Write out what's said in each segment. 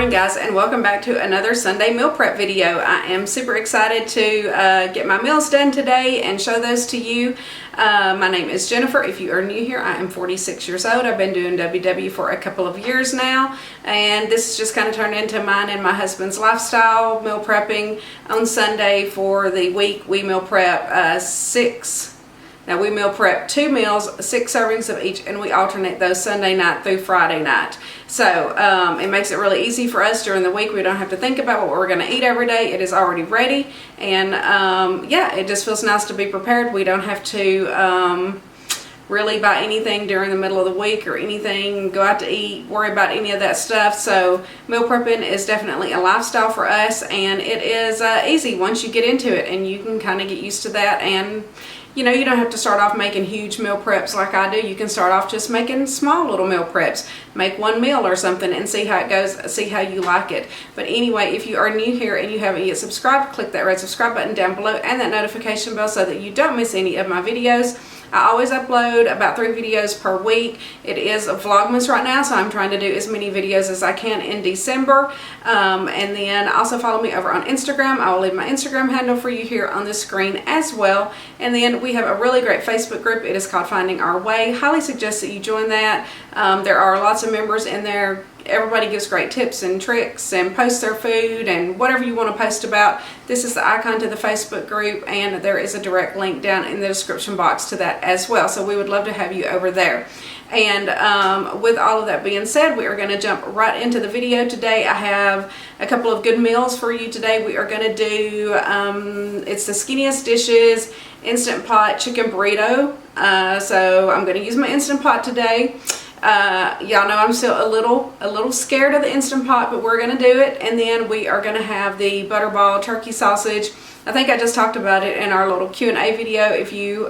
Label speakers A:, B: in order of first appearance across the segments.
A: morning, guys, and welcome back to another Sunday meal prep video. I am super excited to get my meals done today and show those to you. My name is Jennifer. If you are new here, I am 46 years old. I've been doing WW for a couple of years now, and this just kind of turned into mine and my husband's lifestyle, meal prepping. On Sunday for the week, we meal prep we meal prep 2 meals, 6 servings of each, and we alternate those Sunday night through Friday night. So it makes it really easy for us during the week. We don't have to think about what we're going to eat every day. It is already ready, and yeah, it just feels nice to be prepared. We don't have to really buy anything during the middle of the week or anything, go out to eat, worry about any of that stuff. So meal prepping is definitely a lifestyle for us, and it is easy once you get into it, and you can kind of get used to that. And you know, you don't have to start off making huge meal preps like I do. You can start off just making small little meal preps. Make one meal or something and see how it goes, see how you like it. But anyway, if you are new here and you haven't yet subscribed, click that red subscribe button down below and that notification bell so that you don't miss any of my videos. I always upload about 3 videos per week. It is a Vlogmas right now, so I'm trying to do as many videos as I can in December. And then also follow me over on Instagram. I will leave my Instagram handle for you here on the screen as well. And then we have a really great Facebook group. It is called Finding Our Way. Highly suggest that you join that. There are lots of members in there. Everybody gives great tips and tricks and posts their food and whatever you want to post about. This is the icon to the Facebook group, and there is a direct link down in the description box to that as well. So we would love to have you over there. And with all of that being said, we are going to jump right into the video today. I have a couple of good meals for you today. We are going to do, it's the Skinnyish Dishes Instant Pot Chicken Burrito. So I'm going to use my Instant Pot today. Y'all know I'm still a little scared of the Instant Pot, but we're going to do it. And then we are going to have the butterball turkey sausage. I think I just talked about it in our little Q&A video if you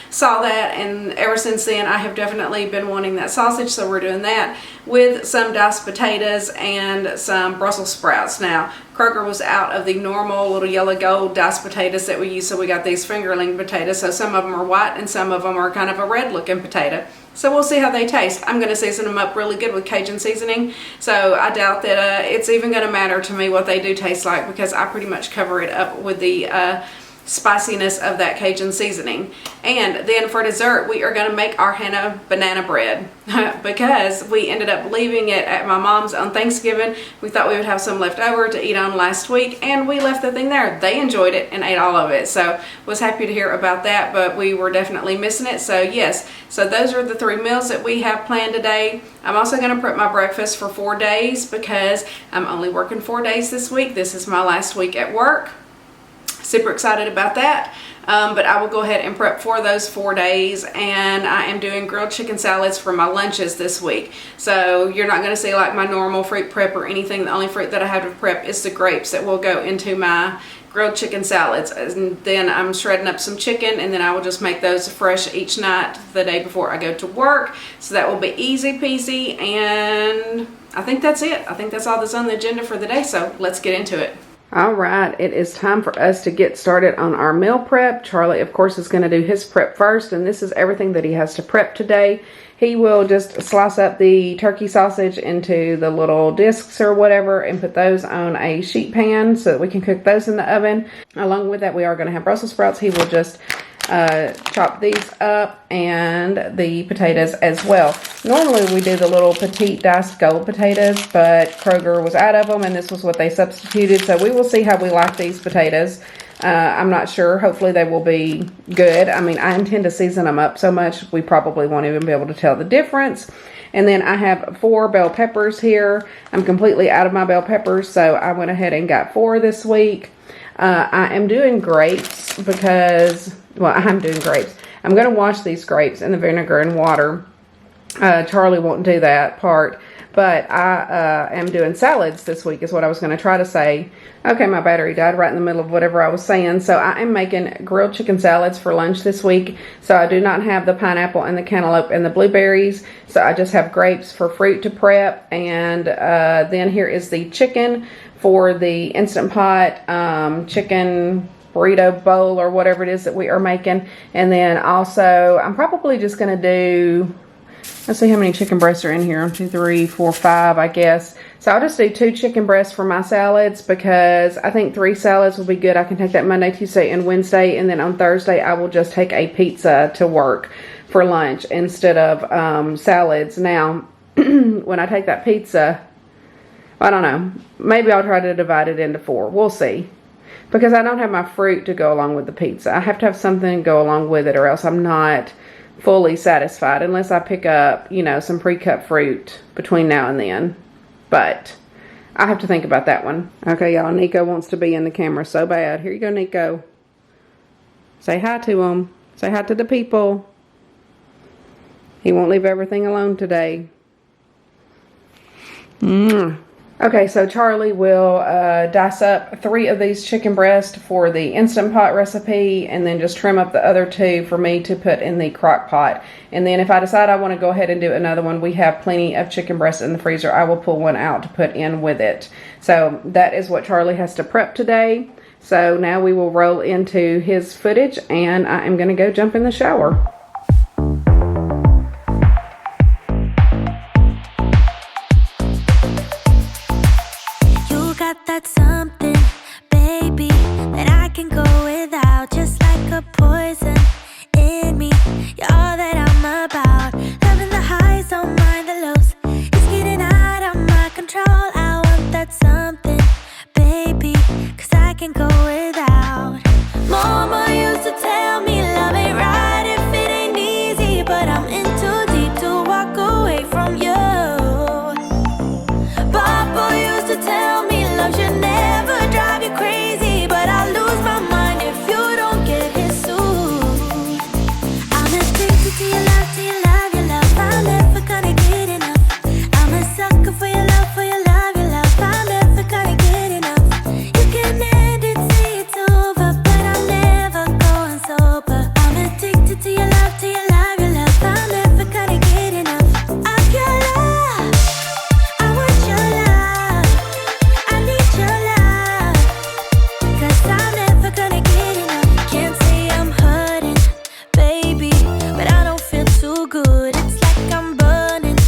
A: saw that, and ever since then I have definitely been wanting that sausage, so we're doing that with some diced potatoes and some Brussels sprouts. Now, Kroger was out of the normal little yellow gold diced potatoes that we use, so we got these fingerling potatoes. So some of them are white and some of them are kind of a red looking potato. So we'll see how they taste. I'm going to season them up really good with Cajun Seasoning, so I doubt that it's even going to matter to me what they do taste like, because I pretty much cover it up with the spiciness of that Cajun Seasoning. And then for dessert, we are going to make our henna banana bread because we ended up leaving it at my mom's on Thanksgiving. We thought we would have some left over to eat on last week, and we left the thing there. They enjoyed it and ate all of it, so was happy to hear about that, but we were definitely missing it. So yes, so those are the 3 meals that we have planned today. I'm also going to prep my breakfast for 4 days because I'm only working 4 days this week. This is my last week at work. Super excited about that. But I will go ahead and prep for those 4 days, and I am doing grilled chicken salads for my lunches this week. So you're not going to see like my normal fruit prep or anything. The only fruit that I have to prep is the grapes that will go into my grilled chicken salads. And then I'm shredding up some chicken, and then I will just make those fresh each night the day before I go to work. So that will be easy peasy, and I think that's it. I think that's all that's on the agenda for the day, so let's get into it. All right, it is time for us to get started on our meal prep. Charlie, of course, is going to do his prep first, and this is everything that he has to prep today. He will just slice up the turkey sausage into the little discs or whatever and put those on a sheet pan so that we can cook those in the oven. Along with that, we are going to have Brussels sprouts. He will just chop these up, and the potatoes as well. Normally we do the little petite diced gold potatoes, but Kroger was out of them and this was what they substituted, so we will see how we like these potatoes. I'm not sure. Hopefully they will be good. I mean, I intend to season them up so much we probably won't even be able to tell the difference. And then I have 4 bell peppers here. I'm completely out of my bell peppers, so I went ahead and got 4 this week. I am doing grapes because, well, I'm doing grapes. I'm going to wash these grapes in the vinegar and water. Charlie won't do that part, but I am doing salads this week is what I was going to try to say. Okay, my battery died right in the middle of whatever I was saying. So I am making grilled chicken salads for lunch this week. So I do not have the pineapple and the cantaloupe and the blueberries. So I just have grapes for fruit to prep. And then here is the chicken for the Instant Pot chicken burrito bowl or whatever it is that we are making. And then also I'm probably just going to do Let's see how many chicken breasts are in here. 1, 2, 3, 4, 5, I guess. So I'll just do 2 chicken breasts for my salads because I think 3 salads will be good. I can take that Monday, Tuesday, and Wednesday. And then on Thursday, I will just take a pizza to work for lunch instead of salads. Now, when I take that pizza, I don't know. Maybe I'll try to divide it into 4. We'll see. Because I don't have my fruit to go along with the pizza. I have to have something to go along with it or else I'm not fully satisfied unless I pick up, you know, some pre-cut fruit between now and then. But I have to think about that one. Okay, y'all, Nico wants to be in the camera so bad. Here you go, Nico. Say hi to him. Say hi to the people. He won't leave everything alone today. Okay, so Charlie will dice up 3 of these chicken breasts for the Instant Pot recipe and then just trim up the other 2 for me to put in the crock pot. And then if I decide I want to go ahead and do another one, we have plenty of chicken breasts in the freezer. I will pull one out to put in with it. So that is what Charlie has to prep today. So now we will roll into his footage and I am going to go jump in the shower.
B: That's something, baby, that I can go without. Just like a poison in me. You're all that I'm about. Loving the highs, don't mind the lows. It's getting out of my control. I want that something, baby, 'cause I can go without. Mama used to tell me love ain't right if it ain't easy, but I'm in too deep to walk away from you. Papa used to tell me love should never drive you crazy, but I lose my mind if you don't get his suit. I'm addicted to your love, to your love, your love. I'm never gonna get enough. I'm a sucker for your love, for your love, your love. I'm never gonna get enough. You can end it, say it's over, but I'm never going sober. I'm addicted to your love, to your love, your love. I'm never gonna get enough of your love. I want your love. I need your love, 'cause I'm never gonna get enough. Can't say I'm hurting, baby, but I don't feel too good. It's like I'm burning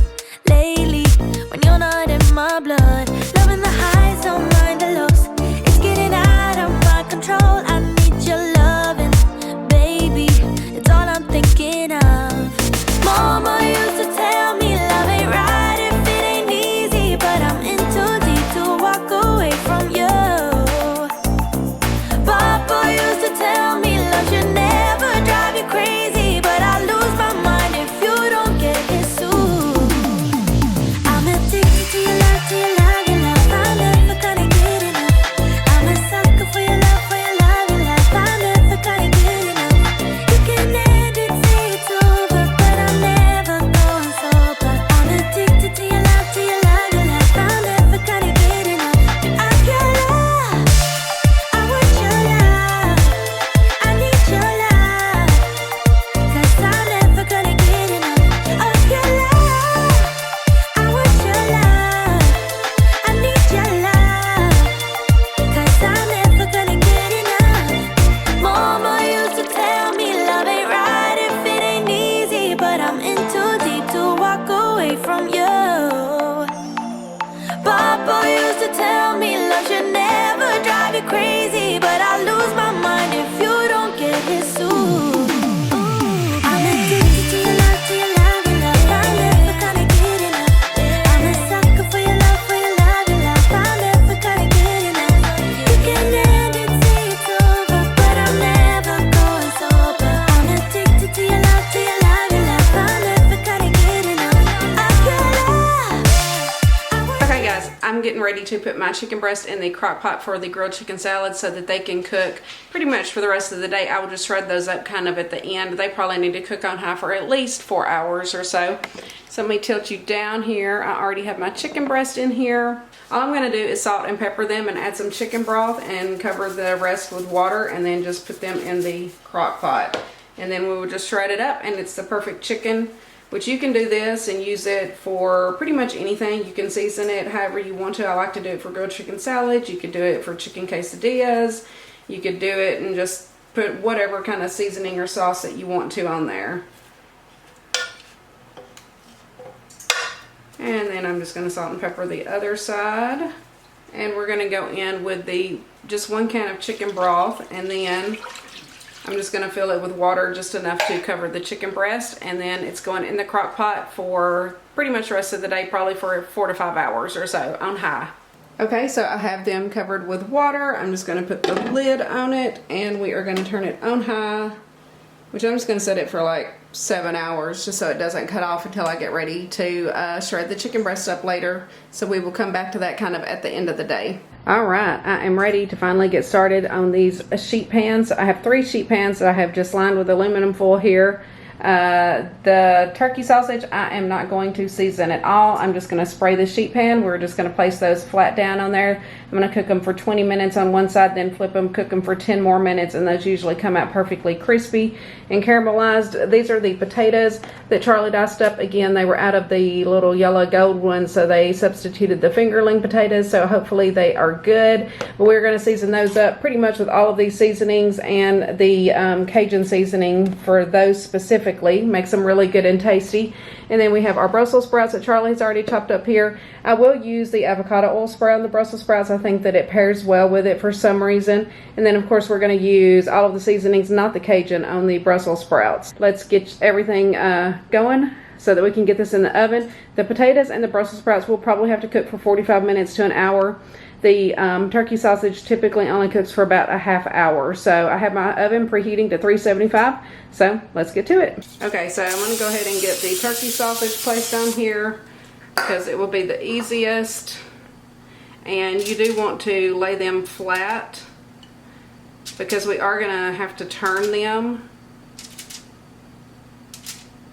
B: lately when you're not in my blood. Loving the highs, don't mind the lows. It's getting out of my control. I need your loving, baby. It's all I'm thinking of. Mama used to tell me love ain't right if it ain't easy, but I'm in too deep to walk away from you. Papa used to tell me love should never drive you crazy, but I lose my mind if you don't get his suit. I'm addicted to your love, to your love, your love. I'm never gonna get enough. I'm a sucker for your love, for your love, your love. I'm never gonna get enough. You can end it, say it's over, but I'm never going sober. I'm addicted to your love, to your love, your love. I'm never gonna get enough of your love. I want your love. I need your love, 'cause I'm never gonna get enough of your love. I want your love. I need your love, 'cause I'm never gonna get enough. Mama used to tell me love ain't right if it ain't easy, but I'm in too deep to walk away from you. Papa used to tell me love should never drive you crazy, but I lose my mind if you don't get his suit. I'm addicted to your love, to your love, your love. I'm never gonna get enough. I'm a sucker for your love, for your love, your love. I'm never gonna get enough. You can end it, say it's over, but I'm never going sober. I'm addicted to your love, to your love, your love. I'm never gonna get enough of your love.
A: Okay guys, I'm getting ready to put my chicken breast in the crock pot for the grilled chicken salad so that they can cook pretty much for the rest of the day. I will just shred those up kind of at the end. They probably need to cook on high for at least 4 hours or so. So let me tilt you down here. I already have my chicken breast in here. All I'm going to do is salt and pepper them and add some chicken broth and cover the rest with water and then just put them in the crock pot. And then we will just shred it up and it's the perfect chicken. Which you can do this and use it for pretty much anything. You can season it however you want to. I like to do it for grilled chicken salad. You could do it for chicken quesadillas. You could do it and just put whatever kind of seasoning or sauce that you want to on there. And then I'm just going to salt and pepper the other side. And we're going to go in with just 1 can of chicken broth, and then I'm just going to fill it with water just enough to cover the chicken breast, and then it's going in the crock pot for pretty much the rest of the day, probably for 4 to 5 hours or so on high. Okay, so I have them covered with water. I'm just going to put the lid on it, and we are going to turn it on high, which I'm just going to set it for like 7 hours just so it doesn't cut off until I get ready to shred the chicken breast up later. So we will come back to that kind of at the end of the day. Alright, I am ready to finally get started on these sheet pans. I have 3 sheet pans that I have just lined with aluminum foil here. The turkey sausage, I am not going to season at all. I'm just going to spray the sheet pan. We're just going to place those flat down on there. I'm going to cook them for 20 minutes on one side, then flip them, cook them for 10 more minutes, and those usually come out perfectly crispy and caramelized. These are the potatoes that Charlie diced up. Again, they were out of the little yellow gold ones, so they substituted the fingerling potatoes, so hopefully they are good. But we're going to season those up pretty much with all of these seasonings, and the Cajun seasoning for those specifically makes them really good and tasty. And then we have our Brussels sprouts that Charlie's already chopped up here. I will use the avocado oil spray on the Brussels sprouts. I think that it pairs well with it for some reason. And then of course we're going to use all of the seasonings, not the Cajun, on the Brussels sprouts. Let's get everything going so that we can get this in the oven. The potatoes and the Brussels sprouts will probably have to cook for 45 minutes to an hour. The turkey sausage typically only cooks for about a half hour. So I have my oven preheating to 375. So let's get to it. Okay, so I'm going to go ahead and get the turkey sausage placed on here because it will be the easiest. And you do want to lay them flat because we are going to have to turn them.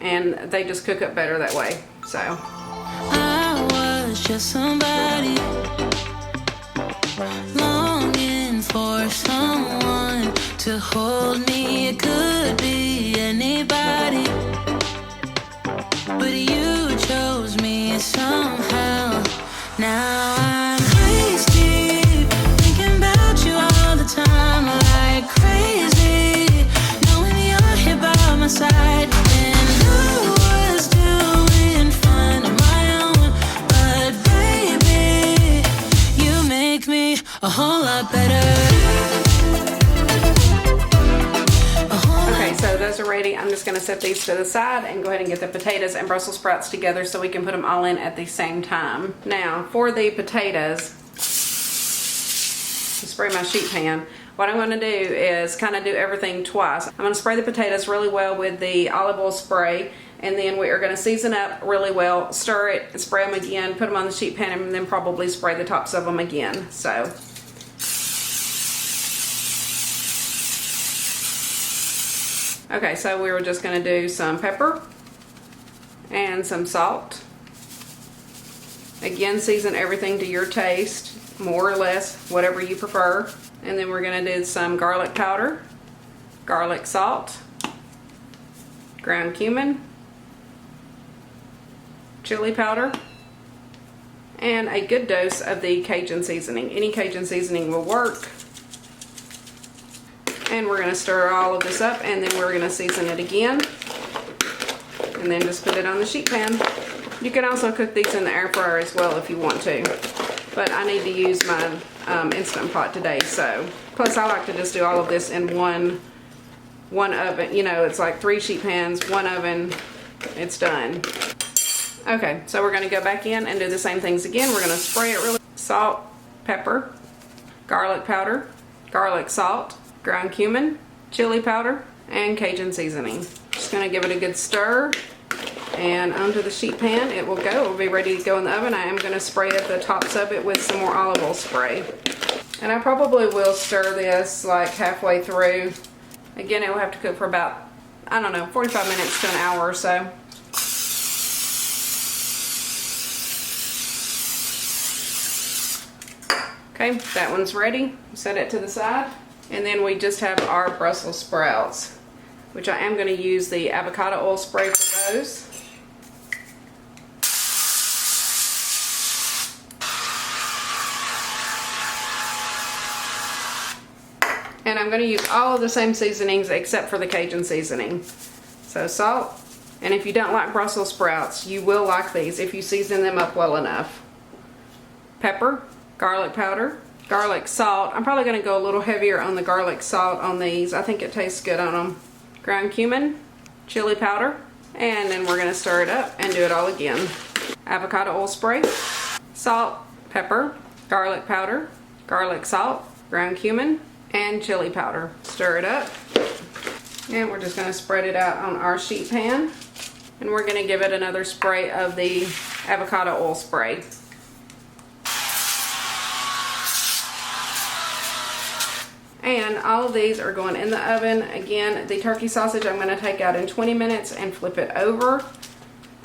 A: And they just cook up better that way. So
B: I was just somebody longing for someone to hold me. It could be anybody, but you chose me somehow. Now I'm crazy, thinking about you all the time, like crazy, knowing you're here by my side. And who was doing fine on my own, but baby, you make me a whole lot better.
A: okay, so those are ready. I'm just going to set these to the side and go ahead and get the potatoes and Brussels sprouts together so we can put them all in at the same time. Now, for the potatoes, to spray my sheet pan, what I'm going to do is kind of do everything twice. I'm going to spray the potatoes really well with the olive oil spray, and then we are going to season up really well, stir it, spray them again, put them on the sheet pan, and then probably spray the tops of them again. So okay, so we were just going to do some pepper and some salt. Again, season everything to your taste, more or less, whatever you prefer. And then we're going to do some garlic powder, garlic salt, ground cumin, chili powder, and a good dose of the Cajun seasoning. Any Cajun seasoning will work. And we're going to stir all of this up, and then we're going to season it again. And then just put it on the sheet pan. You can also cook these in the air fryer as well if you want to. But I need to use my Instant Pot today, so. Plus I like to just do all of this in one oven. You know, it's like 3 sheet pans, 1 oven, it's done. Okay, so we're going to go back in and do the same things again. We're going to spray it really. Salt, pepper, garlic powder, garlic salt, ground cumin, chili powder, and Cajun seasoning. Just going to give it a good stir, and onto the sheet pan it will go. It will be ready to go in the oven. I am going to spray at the tops of it with some more olive oil spray. And I probably will stir this like halfway through. Again, it will have to cook for about, I don't know, 45 minutes to an hour or so. Okay, that one's ready. Set it to the side. And then we just have our Brussels sprouts, which I am going to use the avocado oil spray for those. And I'm going to use all of the same seasonings except for the Cajun seasoning. So salt, And if you don't like Brussels sprouts, you will like these if you season them up well enough. Pepper, garlic powder, garlic salt. I'm probably going to go a little heavier on the garlic salt on these. I think it tastes good on them. Ground cumin, chili powder, and then we're going to stir it up and do it all again. Avocado oil spray, salt, pepper, garlic powder, garlic salt, ground cumin, and chili powder. Stir it up. And we're just going to spread it out on our sheet pan. And we're going to give it another spray of the avocado oil spray. And all of these are going in the oven. Again, the turkey sausage I'm going to take out in 20 minutes and flip it over.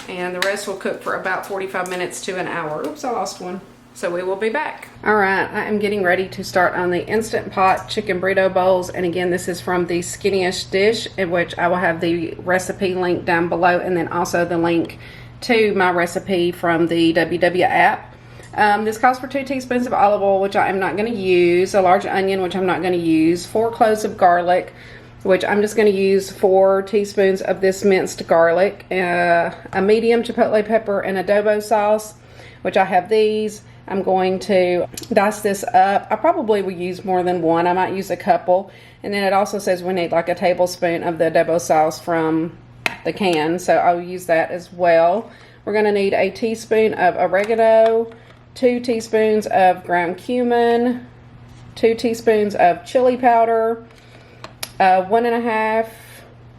A: And the rest will cook for about 45 minutes to an hour. Oops, I lost one. So we will be back. Alright, I am getting ready to start on the Instant Pot chicken burrito bowls. And again, this is from the Skinnyish Dish, in which I will have the recipe link down below, and then also the link to my recipe from the WW app. This calls for 2 teaspoons of olive oil, which I am not going to use, a large onion, which I'm not going to use, 4 cloves of garlic, which I'm just going to use 4 teaspoons of this minced garlic, a medium chipotle pepper and adobo sauce, which I have these. I'm going to dice this up. I probably will use more than one. I might use a couple. And then it also says we need like a tablespoon of the adobo sauce from the can, so I'll use that as well. We're going to need a teaspoon of oregano, 2 teaspoons of ground cumin, 2 teaspoons of chili powder, 1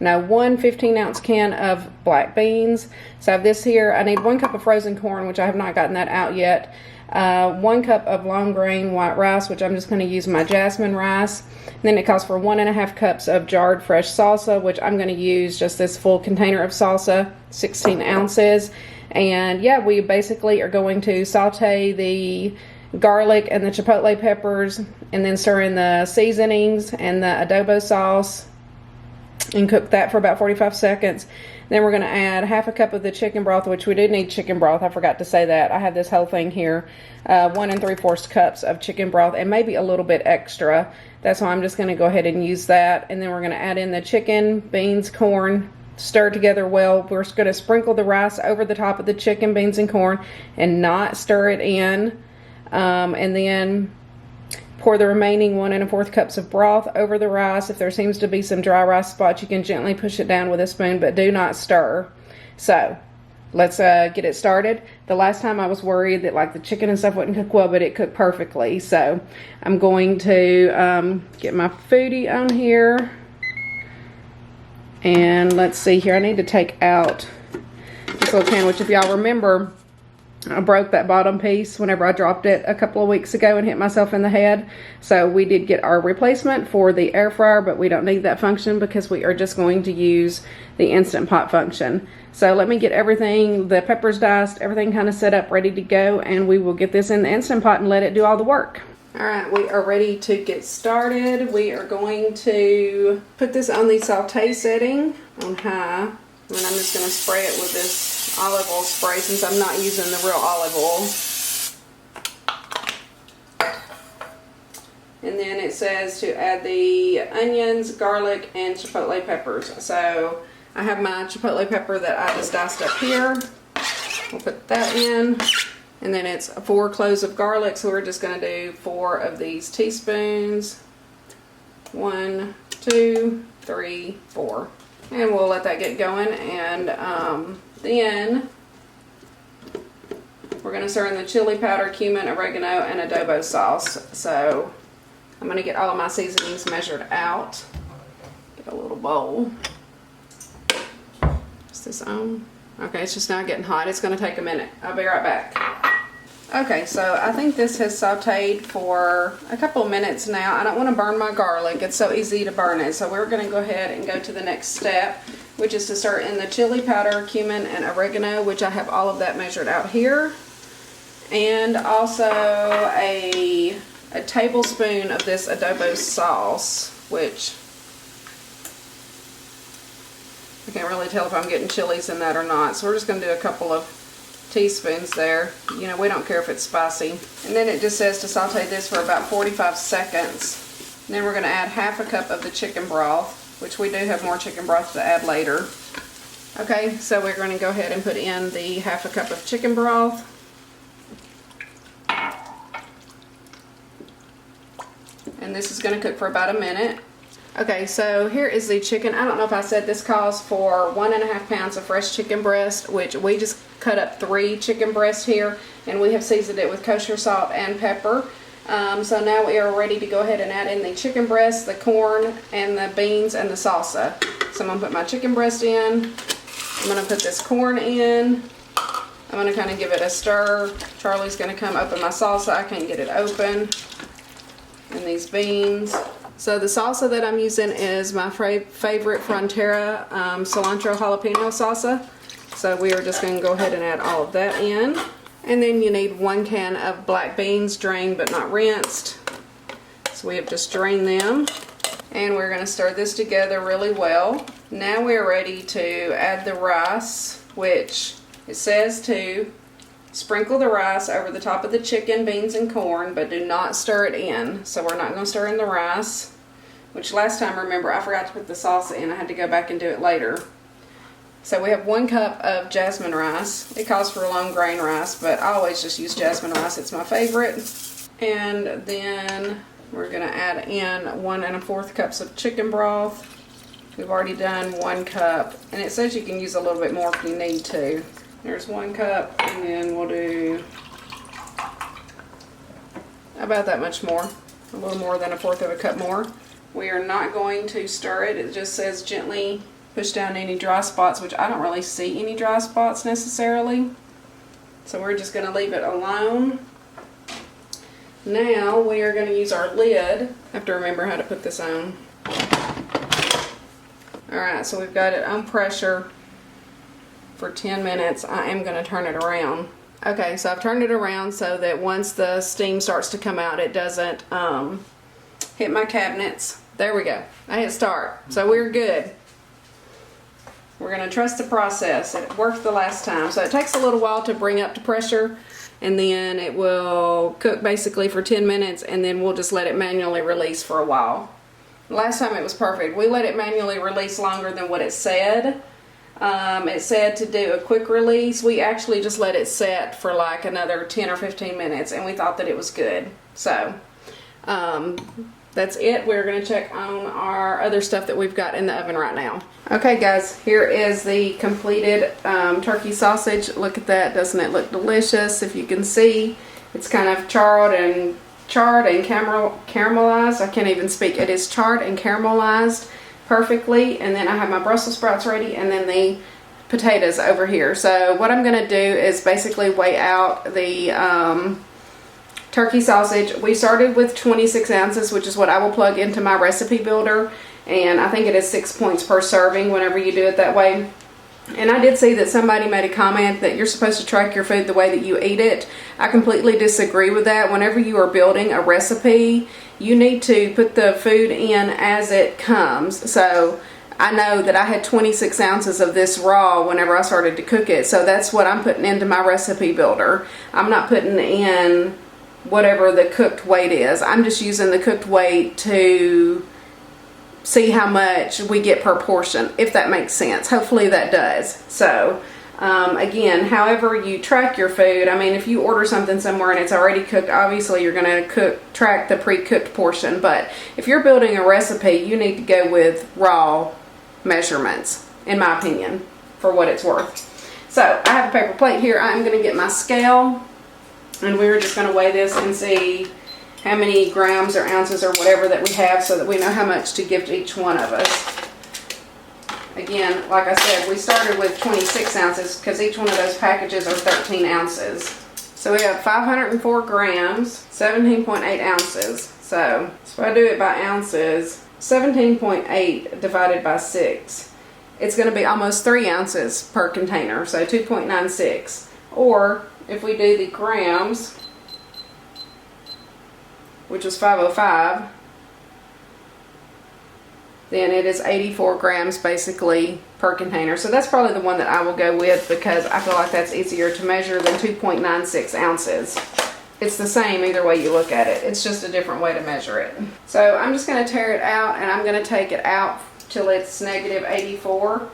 A: 15-ounce can of black beans. So I have this here. I need 1 cup of frozen corn, which I have not gotten that out yet. 1 cup of long grain white rice, which I'm just going to use my jasmine rice. And then it calls for 1.5 cups of jarred fresh salsa, which I'm going to use just this full container of salsa, 16 ounces. And yeah, we basically are going to saute the garlic and the chipotle peppers, and then stir in the seasonings and the adobo sauce and cook that for about 45 seconds. Then we're going to add 1/2 cup of the chicken broth, which we do need chicken broth. I forgot to say that. I have this whole thing here. 1 3/4 cups of chicken broth, and maybe a little bit extra. That's why I'm just going to go ahead and use that. And then we're going to add in the chicken, beans, corn, stir together well. We're going to sprinkle the rice over the top of the chicken, beans, and corn, and not stir it in. And then pour the remaining 1 1/4 cups of broth over the rice. If there seems to be some dry rice spots, you can gently push it down with a spoon, but do not stir. So let's get it started. The last time I was worried that like the chicken and stuff wouldn't cook well, but it cooked perfectly. So I'm going to get my foodie on here. And let's see here. I need to take out this little can, which if y'all remember, I broke that bottom piece whenever I dropped it a couple of weeks ago and hit myself in the head. So we did get our replacement for the air fryer, but we don't need that function because we are just going to use the Instant Pot function. So let me get everything, the peppers diced, everything kind of set up, ready to go, and we will get this in the Instant Pot and let it do all the work. Alright, we are ready to get started. We are going to put this on the saute setting on high. And then I'm just going to spray it with this olive oil spray since I'm not using the real olive oil. And then it says to add the onions, garlic, and chipotle peppers. So I have my chipotle pepper that I just diced up here. We'll put that in. And then it's 4 cloves of garlic, so we're just going to do 4 of these teaspoons. 1, 2, 3, 4. And we'll let that get going, and then we're going to stir in the chili powder, cumin, oregano, and adobo sauce. So I'm going to get all of my seasonings measured out. Get a little bowl. Is this on? Okay, it's just now getting hot. It's going to take a minute. I'll be right back. Okay, so I think this has sauteed for a couple of minutes now. I don't want to burn my garlic. It's so easy to burn it. So we're going to go ahead and go to the next step, which is to stir in the chili powder, cumin, and oregano, which I have all of that measured out here. And also a tablespoon of this adobo sauce, which I can't really tell if I'm getting chilies in that or not. So we're just going to do a couple of teaspoons there. You know, we don't care if it's spicy. And then it just says to saute this for about 45 seconds. And then we're going to add 1/2 cup of the chicken broth, which we do have more chicken broth to add later. Okay, so we're going to go ahead and put in the 1/2 cup of chicken broth. And this is going to cook for about a minute. Okay, so here is the chicken. I don't know if I said this calls for 1.5 pounds of fresh chicken breast, which we just cut up 3 chicken breasts here, and we have seasoned it with kosher salt and pepper. So now we are ready to go ahead and add in the chicken breast, the corn, and the beans, and the salsa. So I'm going to put my chicken breast in. I'm going to put this corn in. I'm going to kind of give it a stir. Charlie's going to come open my salsa. I can't get it open. And these beans. So the salsa that I'm using is my favorite Frontera Cilantro Jalapeno salsa. So we are just going to go ahead and add all of that in. And then you need 1 can of black beans, drained but not rinsed. So we have just drained them. And we're going to stir this together really well. Now we're ready to add the rice, which it says to sprinkle the rice over the top of the chicken, beans, and corn, but do not stir it in. So we're not going to stir in the rice, which last time, remember, I forgot to put the salsa in. I had to go back and do it later. So we have 1 cup of jasmine rice. It calls for long grain rice, but I always just use jasmine rice. It's my favorite. And then we're going to add in 1 1/4 cups of chicken broth. We've already done 1 cup, and it says you can use a little bit more if you need to. There's 1 cup, and then we'll do about that much more, a little more than 1/4 cup more. We are not going to stir it. It just says gently push down any dry spots, which I don't really see any dry spots necessarily. So we're just going to leave it alone. Now we are going to use our lid. I have to remember how to put this on. Alright, so we've got it on pressure for 10 minutes. I am going to turn it around. Okay, so I've turned it around so that once the steam starts to come out, it doesn't hit my cabinets. There we go. I hit start. So we're good. We're going to trust the process. It worked the last time. So it takes a little while to bring up to pressure, and then it will cook basically for 10 minutes, and then we'll just let it manually release for a while. Last time it was perfect. We let it manually release longer than what it said. It said to do a quick release. We actually just let it set for like another 10 or 15 minutes, and we thought that it was good. So that's it. We're going to check on our other stuff that we've got in the oven right now. Okay guys, here is the completed turkey sausage. Look at that. Doesn't it look delicious? If you can see, it's kind of charred and caramelized. I can't even speak. It is charred and caramelized perfectly. And then I have my Brussels sprouts ready, and then the potatoes over here. So what I'm going to do is basically weigh out the turkey sausage. We started with 26 ounces, which is what I will plug into my recipe builder, and I think it is 6 points per serving whenever you do it that way. And I did see that somebody made a comment that you're supposed to track your food the way that you eat it. I completely disagree with that. Whenever you are building a recipe, you need to put the food in as it comes. So I know that I had 26 ounces of this raw whenever I started to cook it, so that's what I'm putting into my recipe builder. I'm not putting in whatever the cooked weight is. I'm just using the cooked weight to see how much we get per portion, if that makes sense. Hopefully that does. So again, however you track your food, I mean, if you order something somewhere and it's already cooked, obviously you're going to track the pre-cooked portion. But if you're building a recipe, you need to go with raw measurements, in my opinion, for what it's worth. So I have a paper plate here. I'm going to get my scale, and we're just going to weigh this and see how many grams or ounces or whatever that we have, so that we know how much to give to each one of us. Again, like I said, we started with 26 ounces because each one of those packages are 13 ounces. So we have 504 grams, 17.8 ounces. So if I do it by ounces, 17.8 divided by 6, it's going to be almost 3 ounces per container, so 2.96. Or if we do the grams, which is 505, then it is 84 grams basically per container. So that's probably the one that I will go with, because I feel like that's easier to measure than 2.96 ounces. It's the same either way you look at it. It's just a different way to measure it. So I'm just going to tear it out, and I'm going to take it out till it's negative 84.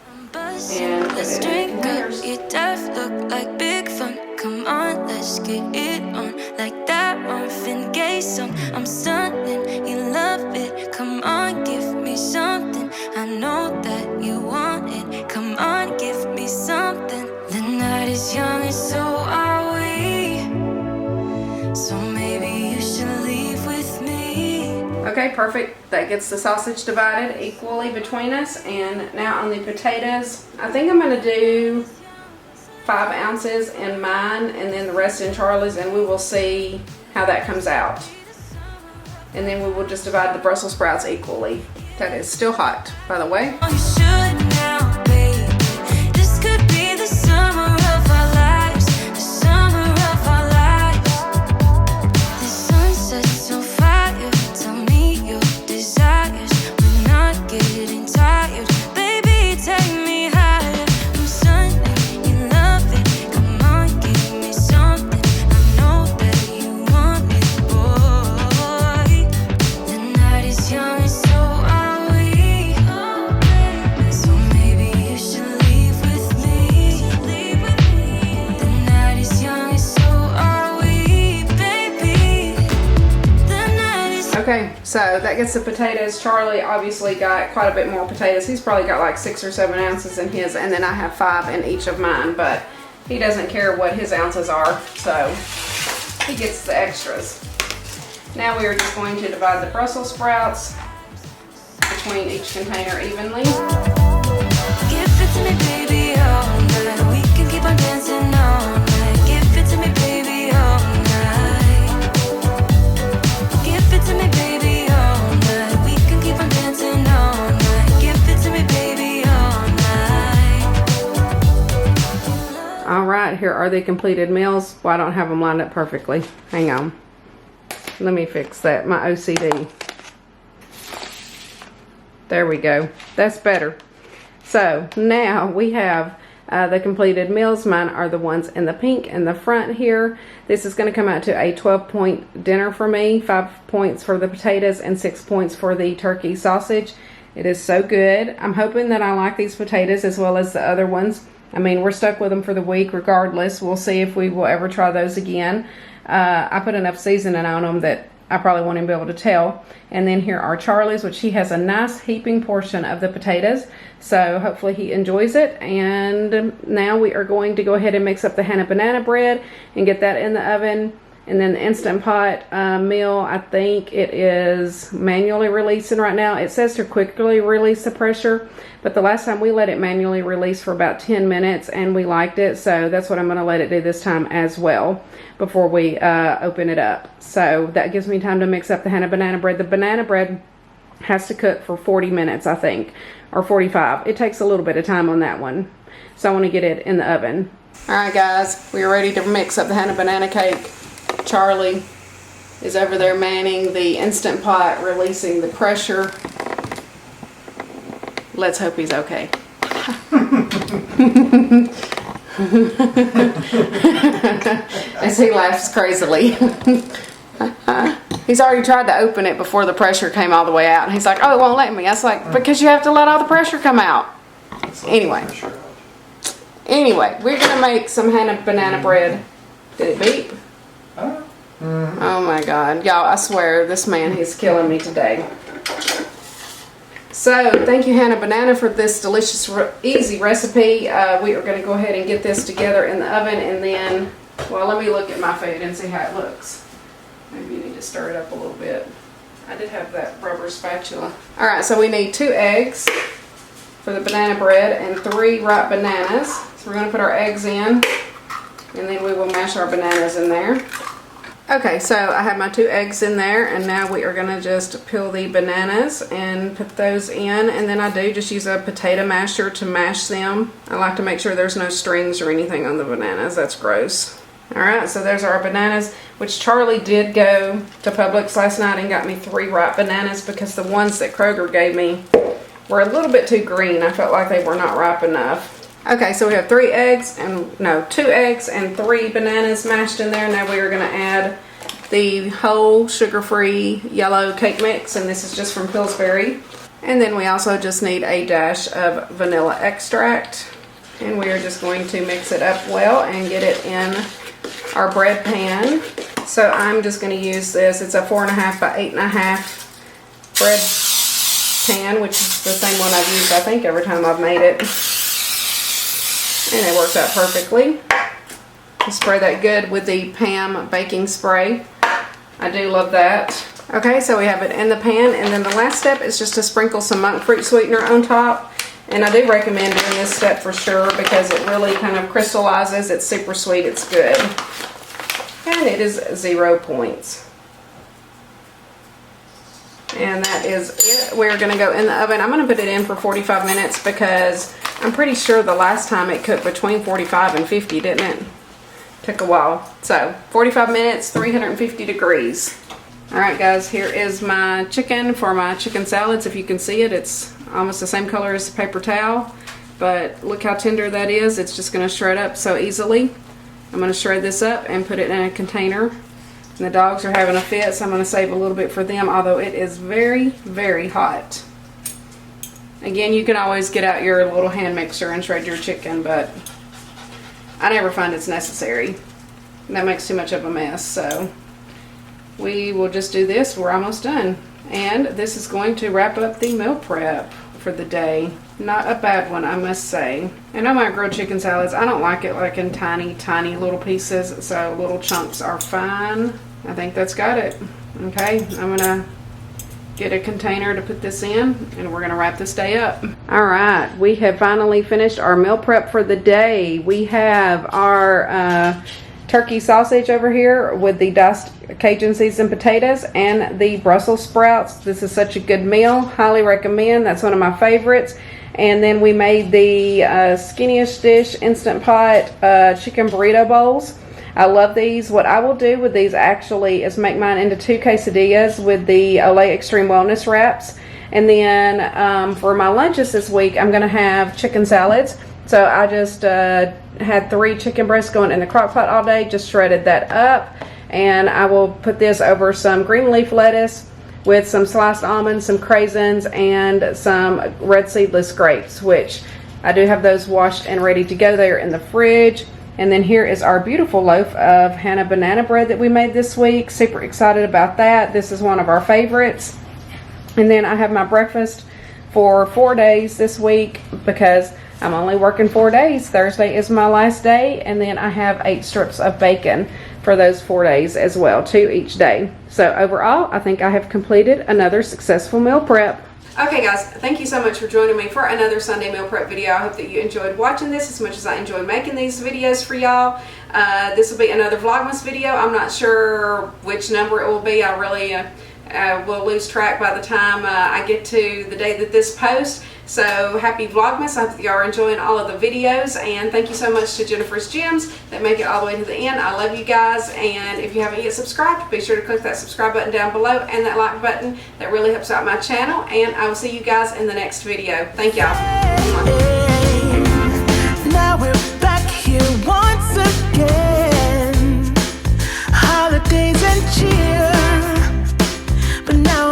A: and put
B: Let's
A: it in
B: drink
A: containers.
B: up. Your death look like big fun. Come on, let's get it on. Like that Marvin Gaye song. I'm stunning, you love it. Come on, give me something. I know that you want it. Come on, give me something. The night is young and so are we. So maybe you should leave with me.
A: Okay, perfect. That gets the sausage divided equally between us. And now on the potatoes, I think I'm going to do 5 ounces in mine and then the rest in Charlie's, and we will see how that comes out. And then we will just divide the Brussels sprouts equally. That is still hot, by the way.
B: You should now, baby. This could be the summer of our lives. The summer of our lives. The sun sets on fire. Tell me your desires. We're not getting tired. Baby, take me higher. I'm sunny, you love it. Come on, give me something. I know that you want it, boy. The night is young and so are we. So maybe you should leave with me. The night is young and so are we, baby. The night is
A: Okay, so that gets the potatoes. Charlie obviously got quite a bit more potatoes. He's probably got like 6 or 7 ounces in his, and then I have 5 in each of mine, but he doesn't care what his ounces are, so he gets the extras. Now we are just going to divide the Brussels sprouts between each container evenly.
B: give it to me, baby, all night. We can keep on dancing all night. Give it to me, baby, all night. Give it to me, baby, all night. We can keep on dancing all night. Give it to me, baby, all night.
A: All right, here are the completed meals. Well, I don't have them lined up perfectly. Hang on. Let me fix that, my OCD. There we go. That's better. So now we have the completed meals. Mine are the ones in the pink in the front here. This is going to come out to a 12-point dinner for me. 5 points for the potatoes and 6 points for the turkey sausage. It is so good. I'm hoping that I like these potatoes as well as the other ones. I mean, we're stuck with them for the week regardless. We'll see if we will ever try those again. I put enough seasoning on them that I probably won't even be able to tell. And then here are Charlie's, which he has a nice heaping portion of the potatoes. So hopefully he enjoys it. And now we are going to go ahead and mix up the Hannah banana bread and get that in the oven. And then the Instant Pot meal, I think it is manually releasing right now. It says to quickly release the pressure, but the last time we let it manually release for about 10 minutes and we liked it. So that's what I'm going to let it do this time as well before we open it up. So that gives me time to mix up the Hannah banana bread. The banana bread has to cook for 40 minutes, I think, or 45. It takes a little bit of time on that one. So I want to get it in the oven. All right, guys, we are ready to mix up the Hannah banana cake. Charlie is over there manning the Instant Pot, releasing the pressure. Let's hope he's okay. As he laughs crazily. He's already tried to open it before the pressure came all the way out. And he's like, oh, it won't let me. I was like, because you have to let all the pressure come out. Anyway, we're going to make some Hannah banana bread. Did it beep? Oh my God. Y'all, I swear, this man, he's killing me today. So, thank you, Hannah Banana, for this delicious, easy recipe. We are going to go ahead and get this together in the oven, and then, well, let me look at my food and see how it looks. Maybe you need to stir it up a little bit. I did have that rubber spatula. Alright, so we need 2 eggs for the banana bread and 3 ripe bananas. So we're going to put our eggs in, and then we will mash our bananas in there. Okay, so I have my 2 eggs in there, and now we are going to just peel the bananas and put those in, and then I do just use a potato masher to mash them. I like to make sure there's no strings or anything on the bananas. That's gross. Alright, so there's our bananas, which Charlie did go to Publix last night and got me 3 ripe bananas because the ones that Kroger gave me were a little bit too green. I felt like they were not ripe enough. Okay, so we have 2 eggs and 3 bananas mashed in there. Now we are going to add the whole sugar-free yellow cake mix, and this is just from Pillsbury. And then we also just need a dash of vanilla extract. And we are just going to mix it up well and get it in our bread pan. So I'm just going to use this. It's a 4.5 by 8.5 bread pan, which is the same one I've used, I think, every time I've made it. And it works out perfectly. Spray that good with the Pam baking spray. I do love that. Okay, so we have it in the pan, and then the last step is just to sprinkle some monk fruit sweetener on top. And I do recommend doing this step for sure because it really kind of crystallizes. It's super sweet, it's good. And it is 0 points. And that is it. We're going to go in the oven. I'm going to put it in for 45 minutes because I'm pretty sure the last time it cooked between 45 and 50, didn't it? Took a while. So 45 minutes, 350 degrees. Alright guys, here is my chicken for my chicken salads. If you can see it, it's almost the same color as the paper towel. But look how tender that is. It's just going to shred up so easily. I'm going to shred this up and put it in a container. And the dogs are having a fit, so I'm going to save a little bit for them, although it is very, very hot. Again, you can always get out your little hand mixer and shred your chicken, but I never find it's necessary. That makes too much of a mess, so we will just do this. We're almost done. And this is going to wrap up the meal prep for the day. Not a bad one, I must say. And on my grilled chicken salads, I don't like it like in tiny, tiny little pieces, so little chunks are fine. I think that's got it. Okay, I'm gonna get a container to put this in, and we're gonna wrap this day up. All right, we have finally finished our meal prep for the day. We have our turkey sausage over here with the diced Cajun seasoned potatoes and the Brussels sprouts. This is such a good meal. Highly recommend. That's one of my favorites. And then we made the Skinnyish Dish Instant Pot chicken burrito bowls. I love these. What I will do with these actually is make mine into 2 quesadillas with the Olay Extreme Wellness wraps. And then for my lunches this week, I'm going to have chicken salads. So I just had 3 chicken breasts going in the crock pot all day, just shredded that up. And I will put this over some green leaf lettuce with some sliced almonds, some craisins, and some red seedless grapes, which I do have those washed and ready to go. They're in the fridge. And then here is our beautiful loaf of Hannah banana bread that we made this week. Super excited about that. This is one of our favorites. And then I have my breakfast for 4 days this week because I'm only working 4 days. Thursday is my last day, and then I have 8 strips of bacon for those 4 days as well, 2 each day. So overall, I think I have completed another successful meal prep.
C: Okay guys, thank you so much for joining me for another Sunday meal prep video. I hope that you enjoyed watching this as much as I enjoy making these videos for y'all. This will be another Vlogmas video. I'm not sure which number it will be. I really will lose track by the time I get to the day that this posts. So happy Vlogmas. I hope that y'all are enjoying all of the videos, and thank you so much to Jennifer's Gems that make it all the way to the end. I love you guys, and if you haven't yet subscribed, be sure to click that subscribe button down below and that like button. That really helps out my channel, and I will see you guys in the next video. Thank y'all.
B: Now we're back here once again. Holidays and cheer.